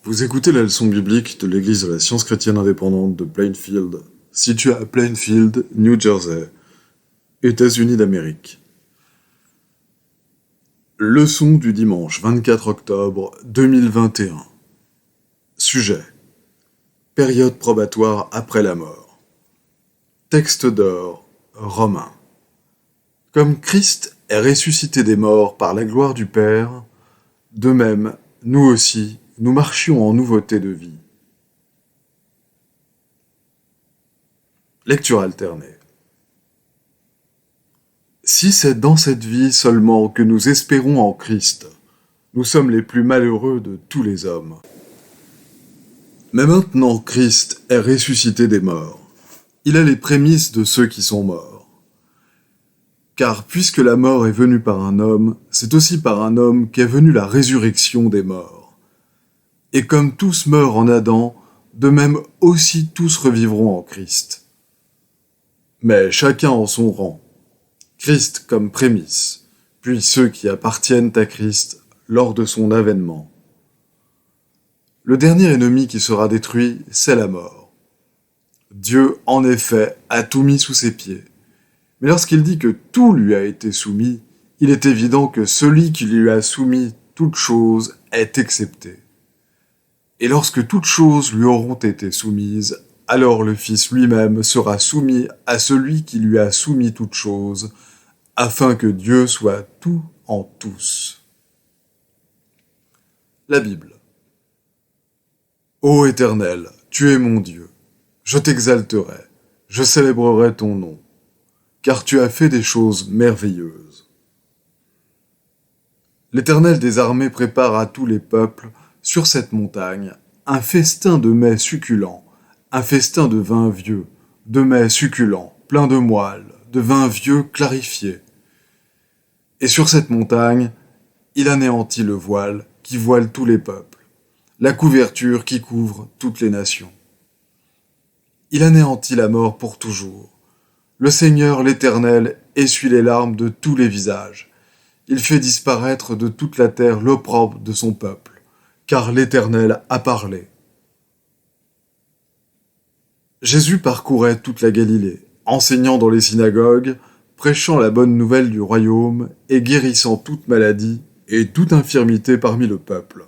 Vous écoutez la leçon biblique de l'Église de la Science chrétienne indépendante de Plainfield, située à Plainfield, New Jersey, États-Unis d'Amérique. Leçon du dimanche 24 octobre 2021. Sujet: période probatoire après la mort. Texte d'or, Romains. Comme Christ est ressuscité des morts par la gloire du Père, de même, nous aussi, nous marchions en nouveauté de vie. Lecture alternée. Si c'est dans cette vie seulement que nous espérons en Christ, nous sommes les plus malheureux de tous les hommes. Mais maintenant Christ est ressuscité des morts. Il est les prémices de ceux qui sont morts. Car puisque la mort est venue par un homme, c'est aussi par un homme qu'est venue la résurrection des morts. Et comme tous meurent en Adam, de même aussi tous revivront en Christ. Mais chacun en son rang. Christ comme prémisse, puis ceux qui appartiennent à Christ lors de son avènement. Le dernier ennemi qui sera détruit, c'est la mort. Dieu, en effet, a tout mis sous ses pieds. Mais lorsqu'il dit que tout lui a été soumis, il est évident que celui qui lui a soumis toute chose est excepté. Et lorsque toutes choses lui auront été soumises, alors le Fils lui-même sera soumis à celui qui lui a soumis toutes choses, afin que Dieu soit tout en tous. La Bible. Ô Éternel, tu es mon Dieu. Je t'exalterai, je célébrerai ton nom, car tu as fait des choses merveilleuses. L'Éternel des armées prépare à tous les peuples, sur cette montagne, un festin de mets succulents, un festin de vin vieux, de mets succulents, plein de moelle, de vin vieux clarifié. Et sur cette montagne, il anéantit le voile qui voile tous les peuples, la couverture qui couvre toutes les nations. Il anéantit la mort pour toujours. Le Seigneur l'Éternel essuie les larmes de tous les visages. Il fait disparaître de toute la terre l'opprobre de son peuple, car l'Éternel a parlé. Jésus parcourait toute la Galilée, enseignant dans les synagogues, prêchant la bonne nouvelle du royaume et guérissant toute maladie et toute infirmité parmi le peuple.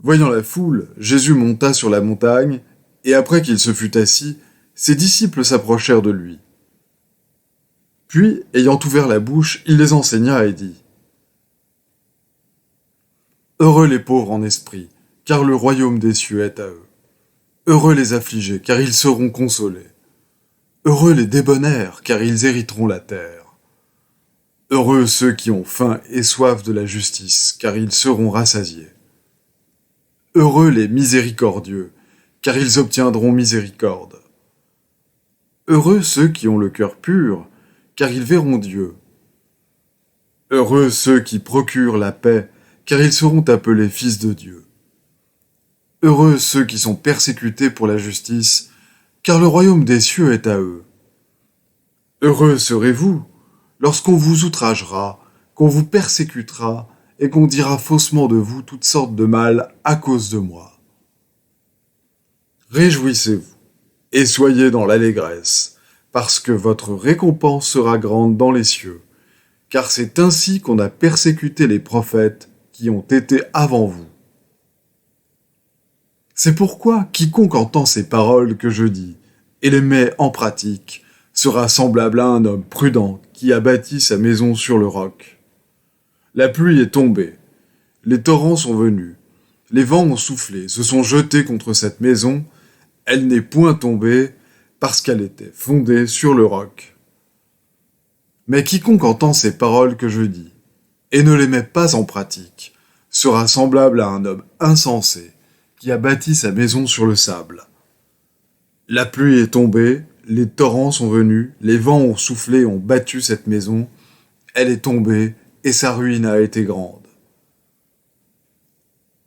Voyant la foule, Jésus monta sur la montagne, et après qu'il se fut assis, ses disciples s'approchèrent de lui. Puis, ayant ouvert la bouche, il les enseigna et dit : « Heureux les pauvres en esprit, car le royaume des cieux est à eux. Heureux les affligés, car ils seront consolés. Heureux les débonnaires, car ils hériteront la terre. Heureux ceux qui ont faim et soif de la justice, car ils seront rassasiés. Heureux les miséricordieux, car ils obtiendront miséricorde. Heureux ceux qui ont le cœur pur, car ils verront Dieu. Heureux ceux qui procurent la paix, car ils seront appelés fils de Dieu. Heureux ceux qui sont persécutés pour la justice, car le royaume des cieux est à eux. Heureux serez-vous lorsqu'on vous outragera, qu'on vous persécutera et qu'on dira faussement de vous toutes sortes de mal à cause de moi. Réjouissez-vous et soyez dans l'allégresse, parce que votre récompense sera grande dans les cieux, car c'est ainsi qu'on a persécuté les prophètes qui ont été avant vous. C'est pourquoi quiconque entend ces paroles que je dis et les met en pratique sera semblable à un homme prudent qui a bâti sa maison sur le roc. La pluie est tombée, les torrents sont venus, les vents ont soufflé, se sont jetés contre cette maison, elle n'est point tombée parce qu'elle était fondée sur le roc. Mais quiconque entend ces paroles que je dis et ne les met pas en pratique sera semblable à un homme insensé qui a bâti sa maison sur le sable. La pluie est tombée, les torrents sont venus, les vents ont soufflé, ont battu cette maison, elle est tombée et sa ruine a été grande.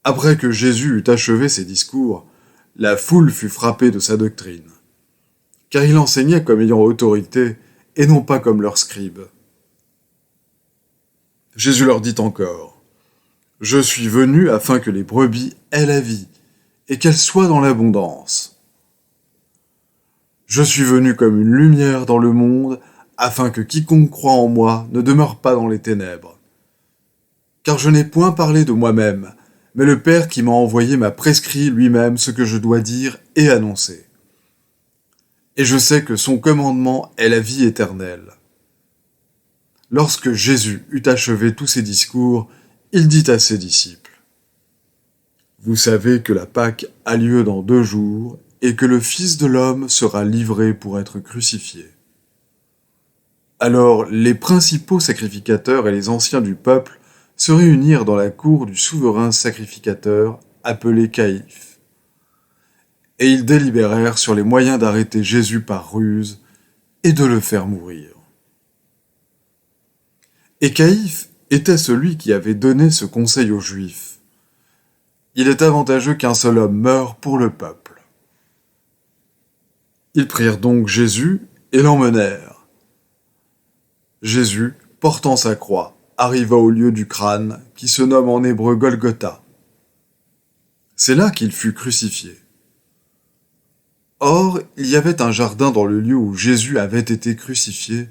Après que Jésus eut achevé ses discours, la foule fut frappée de sa doctrine, car il enseignait comme ayant autorité et non pas comme leurs scribes. Jésus leur dit encore : Je suis venu afin que les brebis aient la vie, et qu'elles soient dans l'abondance. Je suis venu comme une lumière dans le monde, afin que quiconque croit en moi ne demeure pas dans les ténèbres. Car je n'ai point parlé de moi-même, mais le Père qui m'a envoyé m'a prescrit lui-même ce que je dois dire et annoncer. Et je sais que son commandement est la vie éternelle. Lorsque Jésus eut achevé tous ses discours, il dit à ses disciples : « Vous savez que la Pâque a lieu dans 2 jours, et que le Fils de l'homme sera livré pour être crucifié. » Alors les principaux sacrificateurs et les anciens du peuple se réunirent dans la cour du souverain sacrificateur, appelé Caïphe. Et ils délibérèrent sur les moyens d'arrêter Jésus par ruse et de le faire mourir. Et Caïphe était celui qui avait donné ce conseil aux Juifs. Il est avantageux qu'un seul homme meure pour le peuple. Ils prirent donc Jésus et l'emmenèrent. Jésus, portant sa croix, arriva au lieu du crâne, qui se nomme en hébreu Golgotha. C'est là qu'il fut crucifié. Or, il y avait un jardin dans le lieu où Jésus avait été crucifié,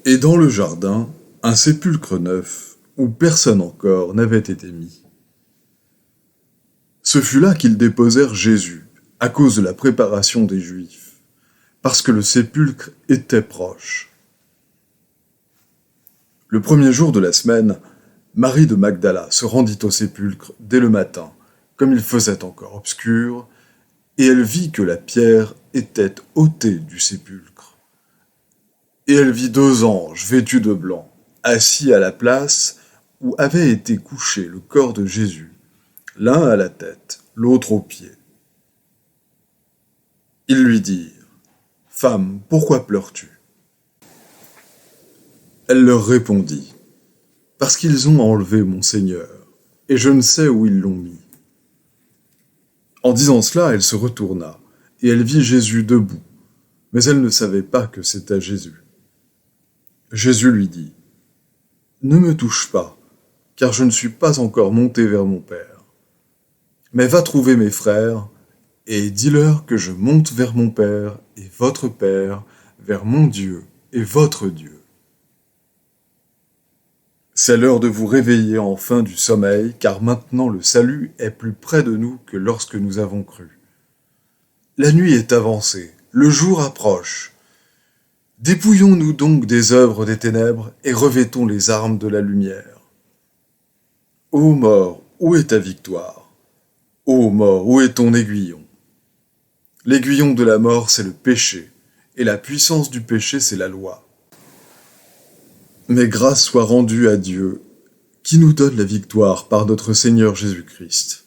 et dans le jardin, un sépulcre neuf, où personne encore n'avait été mis. Ce fut là qu'ils déposèrent Jésus, à cause de la préparation des Juifs, parce que le sépulcre était proche. Le premier jour de la semaine, Marie de Magdala se rendit au sépulcre dès le matin, comme il faisait encore obscur, et elle vit que la pierre était ôtée du sépulcre. Et elle vit 2 anges vêtus de blanc, assis à la place où avait été couché le corps de Jésus, l'un à la tête, l'autre aux pieds. Ils lui dirent : « Femme, pourquoi pleures-tu ? » Elle leur répondit : « Parce qu'ils ont enlevé mon Seigneur, et je ne sais où ils l'ont mis. » En disant cela, elle se retourna, et elle vit Jésus debout, mais elle ne savait pas que c'était Jésus. Jésus lui dit : « Ne me touche pas, car je ne suis pas encore monté vers mon Père. Mais va trouver mes frères, et dis-leur que je monte vers mon Père et votre Père, vers mon Dieu et votre Dieu. » C'est l'heure de vous réveiller enfin du sommeil, car maintenant le salut est plus près de nous que lorsque nous avons cru. La nuit est avancée, le jour approche. Dépouillons-nous donc des œuvres des ténèbres et revêtons les armes de la lumière. Ô mort, où est ta victoire ? Ô mort, où est ton aiguillon ? L'aiguillon de la mort, c'est le péché, et la puissance du péché, c'est la loi. Mais grâce soit rendue à Dieu, qui nous donne la victoire par notre Seigneur Jésus-Christ.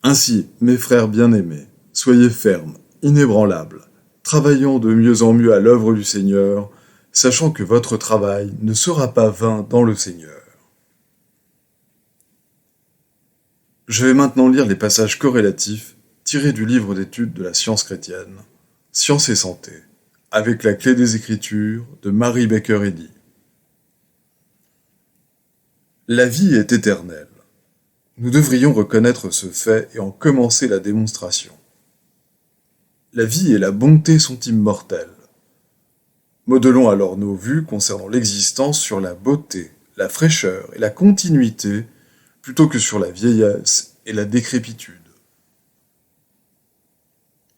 Ainsi, mes frères bien-aimés, soyez fermes, inébranlables, travaillant de mieux en mieux à l'œuvre du Seigneur, sachant que votre travail ne sera pas vain dans le Seigneur. Je vais maintenant lire les passages corrélatifs tirés du livre d'études de la science chrétienne, Science et santé, avec la clé des Écritures de Mary Baker Eddy. La vie est éternelle. Nous devrions reconnaître ce fait et en commencer la démonstration. La vie et la bonté sont immortelles. Modelons alors nos vues concernant l'existence sur la beauté, la fraîcheur et la continuité, plutôt que sur la vieillesse et la décrépitude.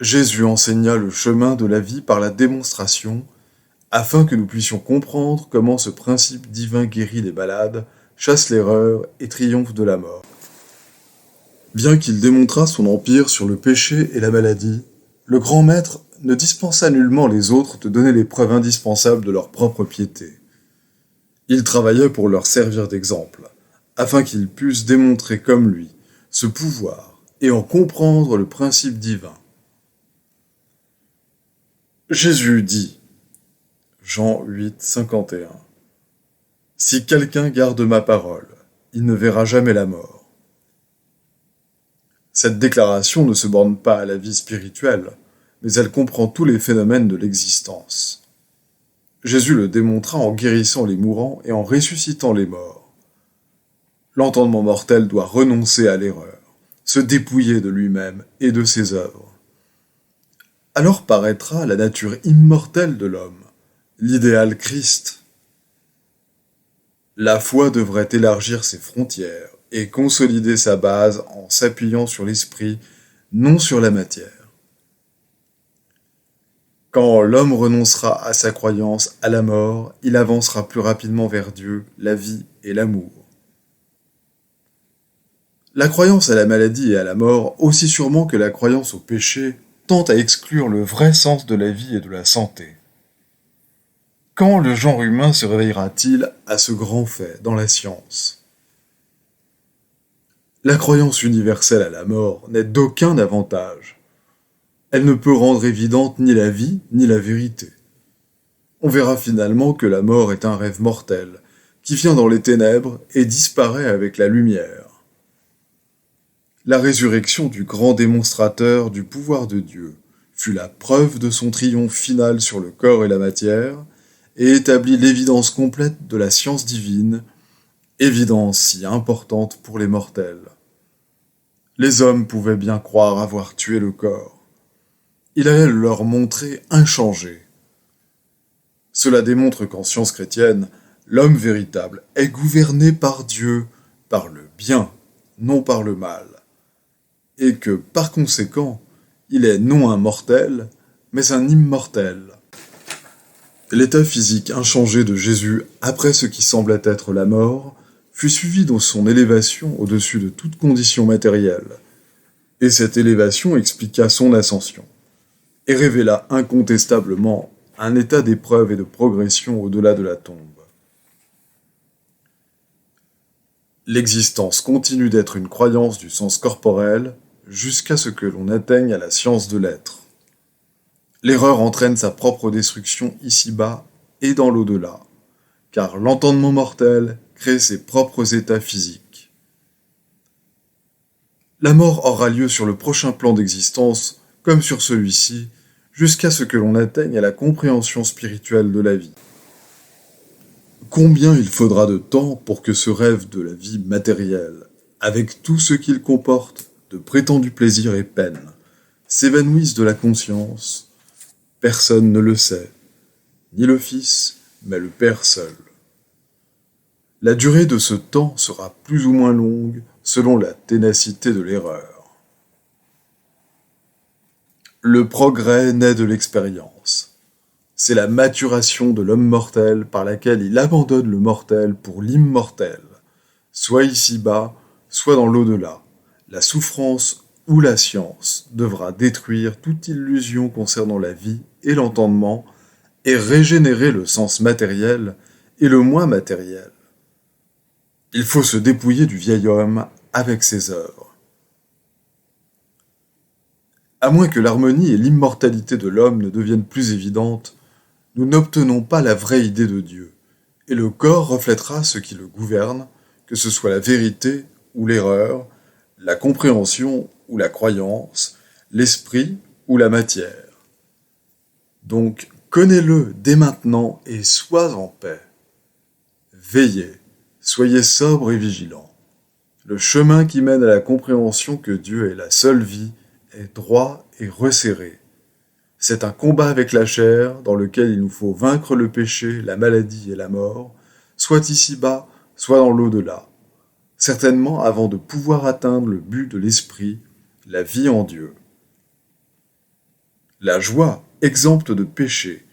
Jésus enseigna le chemin de la vie par la démonstration, afin que nous puissions comprendre comment ce principe divin guérit les malades, chasse l'erreur et triomphe de la mort. Bien qu'il démontrât son empire sur le péché et la maladie, le grand maître ne dispensa nullement les autres de donner les preuves indispensables de leur propre piété. Il travaillait pour leur servir d'exemple, afin qu'ils puissent démontrer comme lui ce pouvoir et en comprendre le principe divin. Jésus dit, Jean 8, 51, « Si quelqu'un garde ma parole, il ne verra jamais la mort. » Cette déclaration ne se borne pas à la vie spirituelle, mais elle comprend tous les phénomènes de l'existence. Jésus le démontra en guérissant les mourants et en ressuscitant les morts. L'entendement mortel doit renoncer à l'erreur, se dépouiller de lui-même et de ses œuvres. Alors paraîtra la nature immortelle de l'homme, l'idéal Christ. La foi devrait élargir ses frontières et consolider sa base en s'appuyant sur l'esprit, non sur la matière. Quand l'homme renoncera à sa croyance à la mort, il avancera plus rapidement vers Dieu, la vie et l'amour. La croyance à la maladie et à la mort, aussi sûrement que la croyance au péché, tend à exclure le vrai sens de la vie et de la santé. Quand le genre humain se réveillera-t-il à ce grand fait dans la science? La croyance universelle à la mort n'est d'aucun avantage. Elle ne peut rendre évidente ni la vie ni la vérité. On verra finalement que la mort est un rêve mortel, qui vient dans les ténèbres et disparaît avec la lumière. La résurrection du grand démonstrateur du pouvoir de Dieu fut la preuve de son triomphe final sur le corps et la matière, et établit l'évidence complète de la science divine, évidence si importante pour les mortels. Les hommes pouvaient bien croire avoir tué le corps. Il allait le leur montrer inchangé. Cela démontre qu'en science chrétienne, l'homme véritable est gouverné par Dieu, par le bien, non par le mal, et que, par conséquent, il est non un mortel, mais un immortel. L'état physique inchangé de Jésus après ce qui semblait être la mort fut suivi de son élévation au-dessus de toute condition matérielle, et cette élévation expliqua son ascension, et révéla incontestablement un état d'épreuve et de progression au-delà de la tombe. L'existence continue d'être une croyance du sens corporel jusqu'à ce que l'on atteigne à la science de l'être. L'erreur entraîne sa propre destruction ici-bas et dans l'au-delà, car l'entendement mortel crée ses propres états physiques. La mort aura lieu sur le prochain plan d'existence, comme sur celui-ci, jusqu'à ce que l'on atteigne à la compréhension spirituelle de la vie. Combien il faudra de temps pour que ce rêve de la vie matérielle, avec tout ce qu'il comporte de prétendus plaisirs et peines, s'évanouisse de la conscience? Personne ne le sait, ni le Fils, mais le Père seul. La durée de ce temps sera plus ou moins longue selon la ténacité de l'erreur. Le progrès naît de l'expérience. C'est la maturation de l'homme mortel par laquelle il abandonne le mortel pour l'immortel, soit ici-bas, soit dans l'au-delà. La souffrance ou la science devra détruire toute illusion concernant la vie et l'entendement et régénérer le sens matériel et le moi matériel. Il faut se dépouiller du vieil homme avec ses œuvres. À moins que l'harmonie et l'immortalité de l'homme ne deviennent plus évidentes, nous n'obtenons pas la vraie idée de Dieu, et le corps reflètera ce qui le gouverne, que ce soit la vérité ou l'erreur, la compréhension ou la croyance, l'esprit ou la matière. Donc, connais-le dès maintenant et sois en paix. Veillez, soyez sobres et vigilants. Le chemin qui mène à la compréhension que Dieu est la seule vie est droit et resserré. C'est un combat avec la chair dans lequel il nous faut vaincre le péché, la maladie et la mort, soit ici-bas, soit dans l'au-delà, certainement avant de pouvoir atteindre le but de l'esprit, la vie en Dieu. La joie, exempte de péché,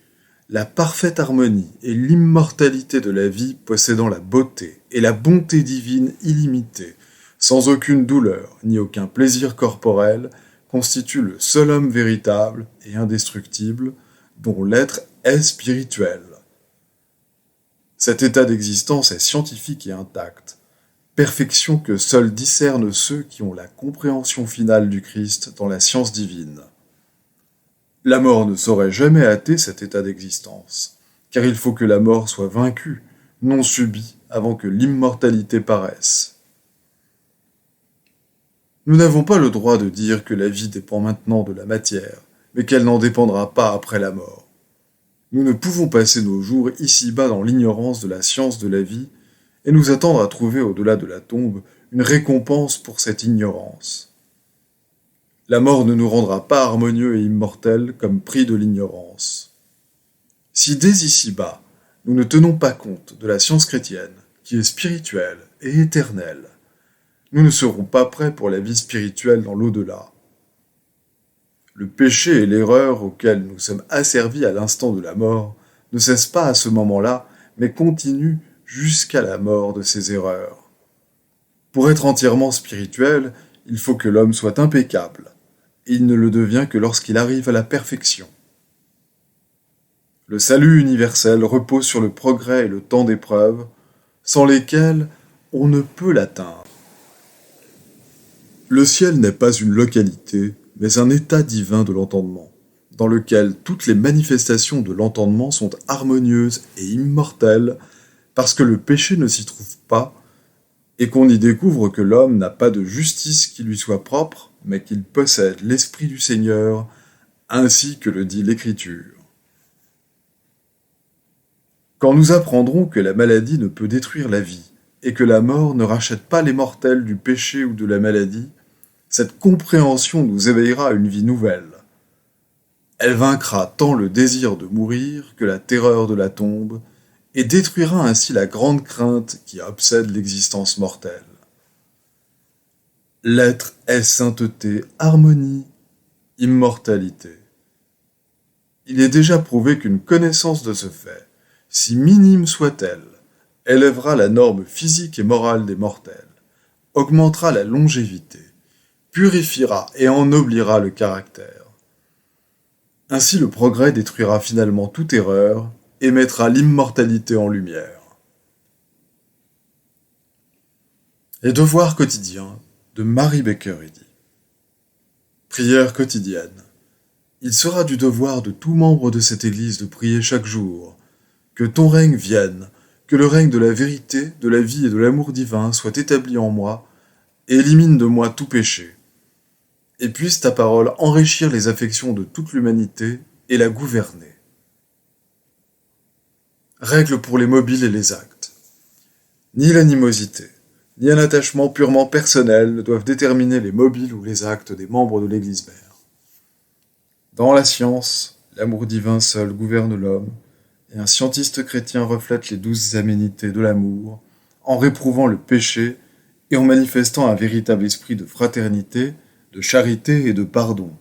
la parfaite harmonie et l'immortalité de la vie possédant la beauté et la bonté divine illimitée, sans aucune douleur ni aucun plaisir corporel, constitue le seul homme véritable et indestructible dont l'être est spirituel. Cet état d'existence est scientifique et intact, perfection que seuls discernent ceux qui ont la compréhension finale du Christ dans la science divine. La mort ne saurait jamais hâter cet état d'existence, car il faut que la mort soit vaincue, non subie, avant que l'immortalité paraisse. Nous n'avons pas le droit de dire que la vie dépend maintenant de la matière, mais qu'elle n'en dépendra pas après la mort. Nous ne pouvons passer nos jours ici-bas dans l'ignorance de la science de la vie, et nous attendre à trouver au-delà de la tombe une récompense pour cette ignorance. La mort ne nous rendra pas harmonieux et immortels comme prix de l'ignorance. Si dès ici-bas, nous ne tenons pas compte de la science chrétienne, qui est spirituelle et éternelle, nous ne serons pas prêts pour la vie spirituelle dans l'au-delà. Le péché et l'erreur auxquels nous sommes asservis à l'instant de la mort ne cessent pas à ce moment-là, mais continuent jusqu'à la mort de ces erreurs. Pour être entièrement spirituel, il faut que l'homme soit impeccable, et il ne le devient que lorsqu'il arrive à la perfection. Le salut universel repose sur le progrès et le temps d'épreuve, sans lesquels on ne peut l'atteindre. Le ciel n'est pas une localité, mais un état divin de l'entendement, dans lequel toutes les manifestations de l'entendement sont harmonieuses et immortelles, parce que le péché ne s'y trouve pas, et qu'on y découvre que l'homme n'a pas de justice qui lui soit propre, mais qu'il possède l'Esprit du Seigneur, ainsi que le dit l'Écriture. Quand nous apprendrons que la maladie ne peut détruire la vie, et que la mort ne rachète pas les mortels du péché ou de la maladie, cette compréhension nous éveillera à une vie nouvelle. Elle vaincra tant le désir de mourir que la terreur de la tombe, et détruira ainsi la grande crainte qui obsède l'existence mortelle. L'être est sainteté, harmonie, immortalité. Il est déjà prouvé qu'une connaissance de ce fait, si minime soit-elle, élèvera la norme physique et morale des mortels, augmentera la longévité, purifiera et ennoblira le caractère. Ainsi le progrès détruira finalement toute erreur et mettra l'immortalité en lumière. Les devoirs quotidiens de Mary Baker Eddy. Prière quotidienne. Il sera du devoir de tout membre de cette Église de prier chaque jour. Que ton règne vienne, que le règne de la vérité, de la vie et de l'amour divin soit établi en moi, et élimine de moi tout péché. Et puisse ta parole enrichir les affections de toute l'humanité et la gouverner. Règles pour les mobiles et les actes. Ni l'animosité, ni un attachement purement personnel ne doivent déterminer les mobiles ou les actes des membres de l'Église mère. Dans la science, l'amour divin seul gouverne l'homme, et un scientiste chrétien reflète les douces aménités de l'amour, en réprouvant le péché et en manifestant un véritable esprit de fraternité, de charité et de pardon.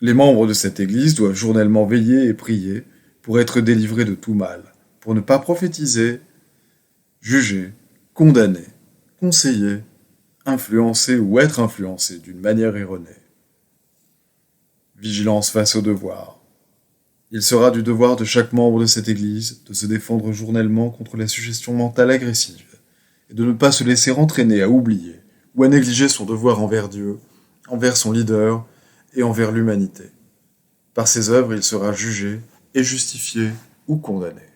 Les membres de cette Église doivent journellement veiller et prier pour être délivrés de tout mal, pour ne pas prophétiser, juger, condamner, conseiller, influencer ou être influencé d'une manière erronée. Vigilance face au devoir. Il sera du devoir de chaque membre de cette Église de se défendre journellement contre la suggestion mentale agressive et de ne pas se laisser entraîner à oublier ou à négliger son devoir envers Dieu, envers son leader et envers l'humanité. Par ses œuvres, il sera jugé et justifié ou condamné.